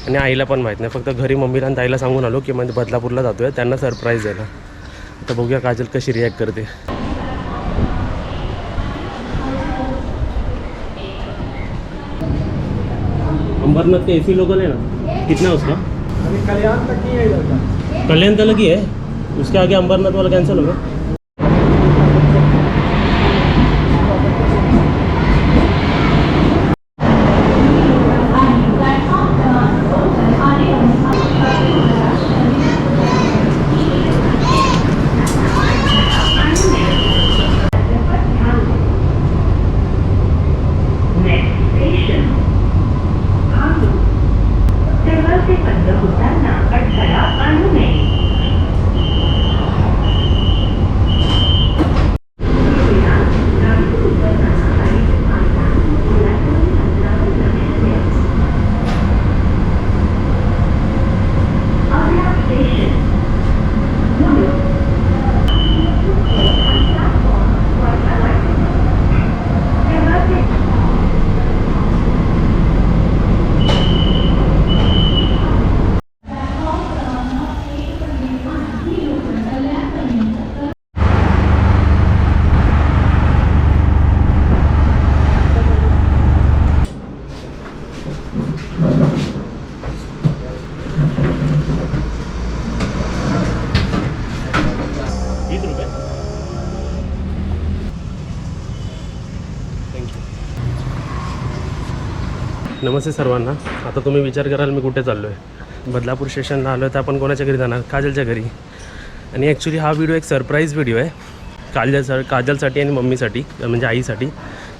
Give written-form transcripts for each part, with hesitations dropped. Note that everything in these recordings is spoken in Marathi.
आणि आईला पण माहीत नाही, फक्त घरी मम्मीला आणि ताईला सांगून आलो की म्हणजे बदलापूरला जातो आहे, त्यांना सरप्राईज द्यायला. आता बघूया काजल कशी रिॲक्ट करते. अंबरनाथ के AC लोकल है ना, कितना उसका? अभी कल्याण तक ही है, कल्याण तक ही है, उसके आगे अंबरनाथ वाला कैंसिल हो गया. नमस्ते सर्वांना. आता तुम्ही विचार कराल मी कुठे चाललो आहे. बदलापूर स्टेशनला आलो आहे, तर आपण कोणाच्या घरी जाणार? काजलच्या घरी. आणि ॲक्च्युली हा व्हिडिओ एक सरप्राईज व्हिडिओ आहे काजलसाठी आणि मम्मीसाठी, म्हणजे आईसाठी,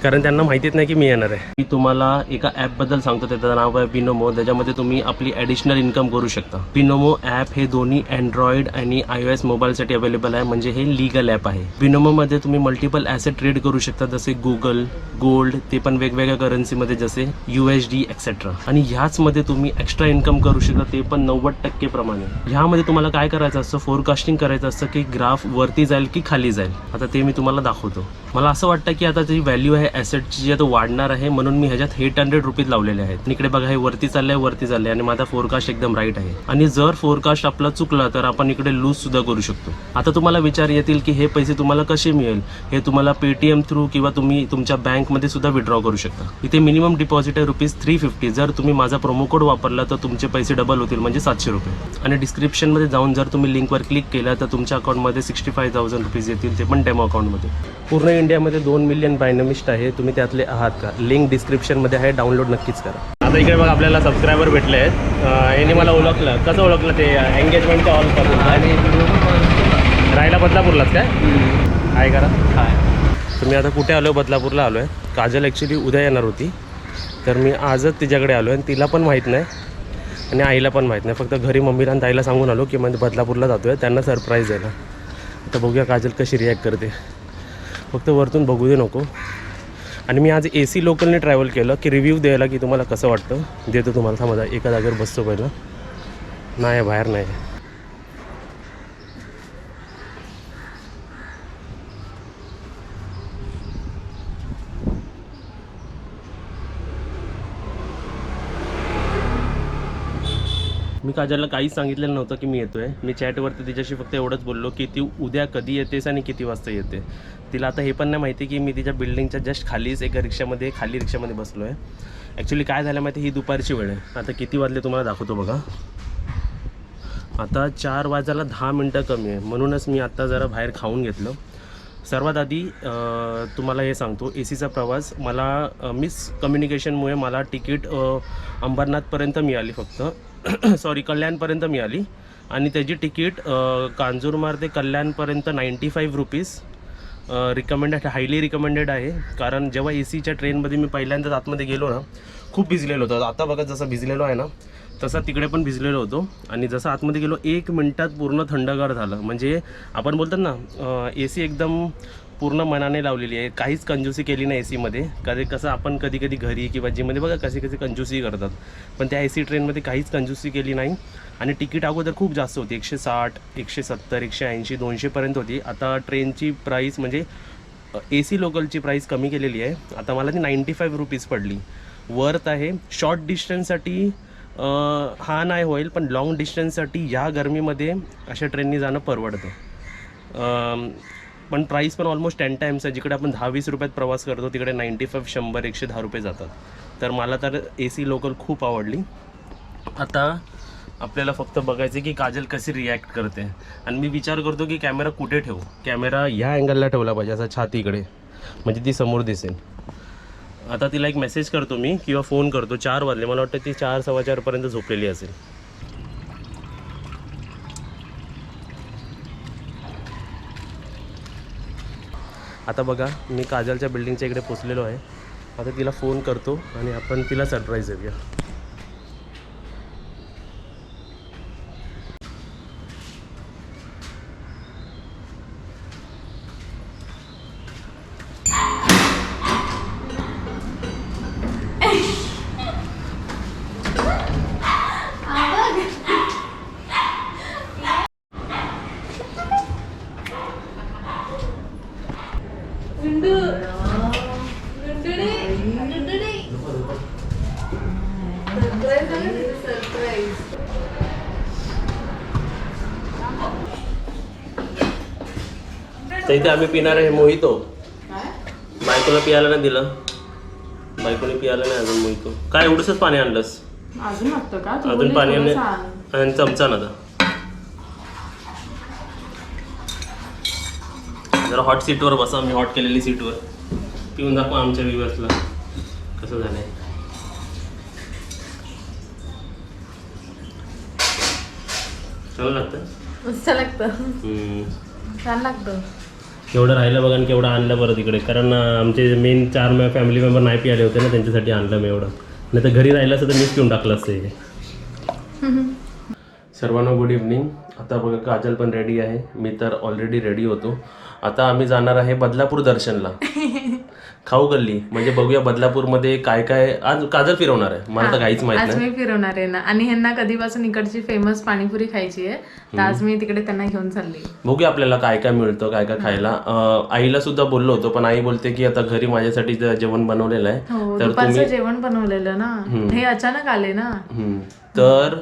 कारण त्यांना माहितीच नाही की मी येणार आहे. मी तुम्हाला एका ॲपबद्दल सांगतो, त्याचं नाव आहे बिनोमो. त्याच्यामध्ये तुम्ही आपली ॲडिशनल इन्कम करू शकता. बिनोमो ॲप हे दोन्ही अँड्रॉइड आणि iOS मोबाईलसाठी अवेलेबल आहे, म्हणजे हे लीगल ॲप आहे. बिनोमोमध्ये तुम्ही मल्टिपल ॲसेट ट्रेड करू शकता, जसे गुगल, गोल्ड, ते पण वेगवेगळ्या करन्सीमध्ये, जसे USD एक्सेट्रा. आणि ह्याचमध्ये तुम्ही एक्स्ट्रा इन्कम करू शकता, ते पण 90% प्रमाणे. ह्यामध्ये तुम्हाला काय करायचं असतं, फोरकास्टिंग करायचं असतं की ग्राफ वरती जाईल की खाली जाईल. आता ते मी तुम्हाला दाखवतो. मला असं वाटतं की आता जी व्हॅल्यू आहे ॲसेटची, जी आता वाढणार आहे, म्हणून मी ह्याच्यात 800 रुपीज लावलेले आहेत. आणि इकडे बघा, हे वरती चाललंय आणि माझा फोरकास्ट एकदम राईट आहे. आणि जर फोरकास्ट आपला चुकला तर आपण इकडे लूज सुद्धा करू शकतो. आता तुम्हाला विचार येतील की हे पैसे तुम्हाला कसे मिळेल. हे तुम्हाला पेटीएम थ्रू किंवा तुम्ही तुमच्या बँकमध्ये सुद्धा विड्रॉ करू शकता. इथे मिनिमम डिपॉझिट आहे ₹350. जर तुम्ही माझा प्रोमो कोड वापरला तर तुमचे पैसे डबल होतील, म्हणजे ₹700. आणि डिस्क्रिप्शनमध्ये जाऊन जर तुम्ही लिंकवर क्लिक केलं तर तुमच्या अकाउंटमध्ये 65,000 रुपीज येतील, ते पण डेमो अकाउंटमध्ये. पूर्ण इंडियामध्ये 2 मिलियन डायनमिस्ट आहे. तुम्ही त्यातले आहात का? लिंक डिस्क्रिप्शनमध्ये आहे, डाउनलोड नक्कीच करा. आता इकडे बघा, आपल्याला सबस्क्रायबर भेटले आहेत. यांनी मला ओळखलं. कसं ओळखलं? ते एंगेजमेंटचं ऑल करून आणि राहायला बदलापूरलाच काय आहे करा. तुम्ही आता कुठे आलो? बदलापूरला आलो आहे. काजल ॲक्च्युली उद्या येणार होती, तर मी आजच तिच्याकडे आलो आहे. आणि तिला पण माहीत नाही आणि आईला पण माहीत नाही, फक्त घरी मम्मीला आणि ताईला सांगून आलो की म्हणजे बदलापूरला जातो आहे, त्यांना सरप्राईज द्यायला. आता बघूया काजल कशी रिॲक्ट करते. फक्त वरतून बघू दे नको. आणि मी आज AC लोकलने ट्रॅव्हल केलं की रिव्ह्यू द्यायला की तुम्हाला कसं वाटतं, देतो तुम्हाला. थांबा, एका जागेवर बसतो पहिलं. नाही, बाहेर नाही. मी काजलला काहीच सांगितलेलं नव्हतं की मी येतो आहे. मी चॅटवरती तिच्याशी फक्त एवढंच बोललो की ती उद्या कधी येतेस आणि किती वाजता येते. तिला आता हे पण नाही माहिती की मी तिच्या बिल्डिंगच्या जस्ट खालीच एका खाली रिक्षामध्ये बसलो आहे. ॲक्च्युली काय झालं माहिती, ही दुपारची वेळ आहे. आता किती वाजले तुम्हाला दाखवतो बघा. आता 4 वाजायला 10 मिनटं कमी आहे, म्हणूनच मी आत्ता जरा बाहेर खाऊन घेतलं. सर्वात आधी तुम्हाला हे सांगतो, ACचा प्रवास मला मिसकम्युनिकेशनमुळे मला तिकीट अंबरनाथपर्यंत मिळाली, फक्त सॉरी कल्याणपर्यंत मिळाली. आणि त्याची तिकीट कांजूरमार्ग ते कल्याणपर्यंत 95 रुपीज रिकमेंडेड, हायली रिकमेंडेड आहे. कारण जेव्हा ACच्या ट्रेनमध्ये मी पहिल्यांदाच आतमध्ये गेलो ना, खूप भिजलेलो होतो. आता बघा, जसं भिजलेलो आहे ना, तसा तिकडे पण भिजलेलो होतो. आणि जसं आतमध्ये गेलो 1 मिनटात पूर्ण थंडगार झालं. म्हणजे आपण बोलतात ना, AC एकदम पूर्ण मनाने लावलेली आहे, काहीच कंजूसी केली नाही ACमध्ये. कसं आपण कधी घरी किंवा जिममध्ये बघा कशी कंजूसी करतात, पण त्या AC ट्रेनमध्ये काहीच कंजूसी केली नाही. आणि तिकीट अगोदर खूप जास्त होती, 160, 170, 180, 200पर्यंत होती. आता ट्रेनची प्राईस, म्हणजे AC लोकलची प्राईस कमी केलेली आहे. आता मला ती 95 रुपीज पडली. वर्थ आहे. शॉर्ट डिस्टन्ससाठी हा नाही होईल, पण लॉंग डिस्टन्ससाठी या गरमीमध्ये अशा ट्रेननी जाणं परवडतं. पण प्राईस पण ऑलमोस्ट 10 टाईम्स आहे. जिकडे आपण 10-20 रुपयात प्रवास करतो तिकडे 95, 100, 110 रुपये जातात. तर मला तर AC लोकल खूप आवडली. आता आपल्याला फक्त बघायचं की काजल कशी रिॲक्ट करते. आणि मी विचार करतो की कॅमेरा कुठे ठेवू. कॅमेरा ह्या अँगलला ठेवला पाहिजे, असा छातीकडे, म्हणजे ती समोर दिसेल. आता तिला एक मेसेज करतो मी किंवा फोन करतो. 4 वाजले, मला वाटतं ती 4, 4:15 पर्यंत झोपलेली असेल. आता बघा, मी काजलच्या बिल्डिंगच्या इकडे पोचलेलो आहे. आता तिला फोन करतो आणि आपण तिला सरप्राईज देऊया. तर इथे आम्ही पिणार आहे मोहितो. बायकोला पियाला नाही दिलं, बायकोने पियाला नाही अजून मोहितो. काय एवढंच पाणी आणलंस? अजून लागतं का? अजून पाणी आणि चमचा ना. जरा हॉट सीटवर बसा, मी हॉट केलेली सीटवर. पिऊन दाखवा आमच्या व्ह्युअर्सला कसं झालंय. छान लागतं, मस्त लागतं, छान लागतं. केवढं राहिलं बघा आणि केवढं आणलं बरं तिकडे. कारण आमचे मेन 4 फॅमिली मेंबर नाही पियाले होते ना, त्यांच्यासाठी आणलं मी एवढं. नाही तर घरी राहिलं असतं तर मीच पिऊन टाकलं असतं हे. सर्वांना गुड इव्हनिंग. आता बघा काजल पण रेडी आहे, मी तर ऑलरेडी रेडी होतो. आता आम्ही जाणार आहे बदलापूर दर्शनला. खाऊ गल्ली, म्हणजे बघूया बदलापूरमध्ये काय काय. आज काजल फिरवणार आहे, मला तर काहीच माहित आज नाही. मी फिरवणार आहे ना, आणि ह्यांना कधीपासून इकडची फेमस पाणीपुरी खायची आहे, तर आज मी तिकडे त्यांना घेऊन चालली. बघूया आपल्याला काय काय मिळतं, काय काय खायला. आईला सुद्धा बोललो होतो, पण आई बोलते की आता घरी माझ्यासाठी जेवण बनवलेलं आहे. तर दुपारचं जेवण बनवलेलं ना, हे अचानक आले ना. तर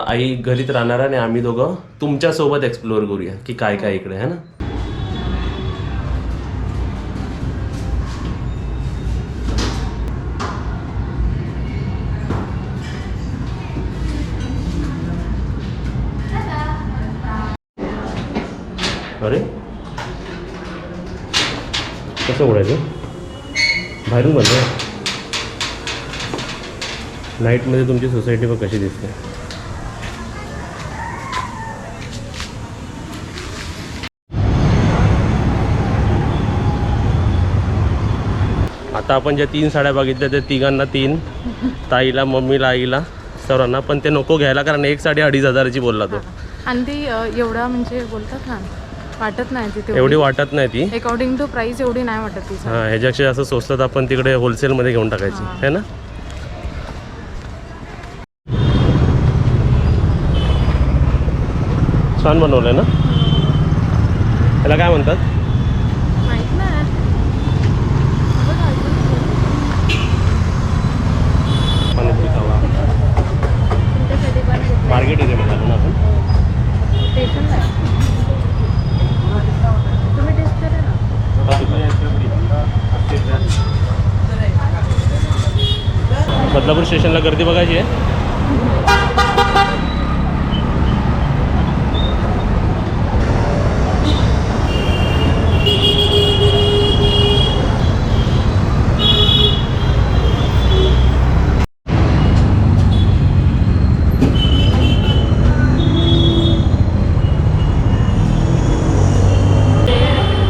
आई घरीच राहणार आणि आम्ही दोघं तुमच्या सोबत एक्सप्लोअर करूया की काय काय इकडे आहे ना. अरे कसं उडायचं बाहेरून बघा. नाईटमध्ये तुमची सोसायटी बघ कशी दिसते. आता आपण ज्या 3 साड्या बघितल्या त्या तिघांना 3, ताईला, मम्मीला, आईला, सर्वांना. पण ते नको घ्यायला, कारण एक साडी 2,500ची बोलला तो. आणि ती एवढा म्हणजे बोलतात ना, वाटत नाही ती एवढी वाटत नाही ती. अकॉर्डिंग टू प्राइस एवढी नाही वाटत ती. हां, ह्याच्यापेक्षा असं स्वस्तात आपण तिकडे होलसेलमध्ये घेऊन टाकायची है ना. छान बनवलंय ना. त्याला काय म्हणतात माहित नाही. पाणीपुरी खावा. मार्केट एरियामध्ये आलो ना आपण. तुम्ही टेस्ट करा ना. बदलापूर स्टेशनला गर्दी बघायची आहे.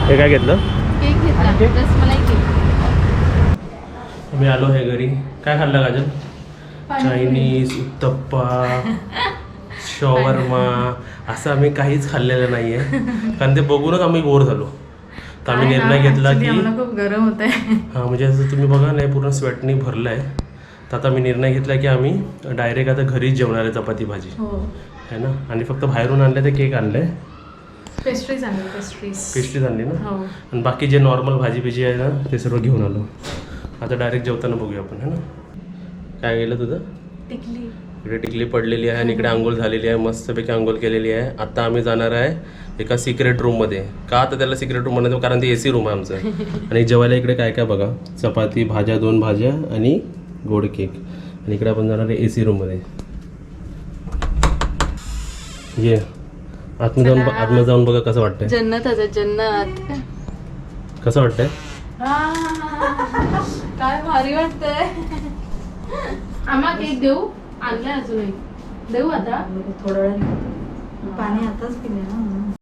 हे काय घेतलं? केक घेतला, रसमलाई केक. मी आलो आहे घरी. काय खाल्लं काजल? चायनीज, उत्तप्पा, शॉवरमा, असं आम्ही काहीच खाल्लेलं नाही आहे. कारण ते बघूनच आम्ही बोर झालो. तर आम्ही निर्णय घेतला की खूप गरम होत आहे. हां, म्हणजे असं तुम्ही बघा नाही, पूर्ण स्वेटनी भरलं आहे. तर आता मी निर्णय घेतला की आम्ही डायरेक्ट आता घरीच जेवणार आहे, चपाती भाजी है ना. आणि फक्त बाहेरून आणले ते केक आणले, पेस्ट्रीज आणली. पेस्ट्रीज आणली ना. हो. आणि बाकी जे नॉर्मल भाजी बिजी आहे ना ते सर्व घेऊन आलो. आता डायरेक्ट जेवताना बघूया आपण है ना. काय गेलं तुझं? टिकली. इकडे टिकली पडलेली आहे आणि इकडे आंघोळ झालेली आहे, मस्तपैकी आंघोळ केलेली आहे. आता आम्ही जाणार आहे एका सिक्रेट रूममध्ये. का आता त्याला सिक्रेट रूम म्हणतो, कारण ते AC रूम आहे आमचं. आणि जेवायला इकडे काय काय बघा, चपाती, भाज्या, 2 भाज्या आणि गोड केक. आणि इकडे आपण जाणार आहे AC रूममध्ये. ये आतमध्ये जाऊन बघा कसं वाटतंय. जन्नतच आहे, जन्नत. कसं वाटतंय? काय भारी वाटतंय. आम्हा केक देऊ, आणलाय अजूनही देऊ आता थोडं वेळ पाणी आताच पिले ना.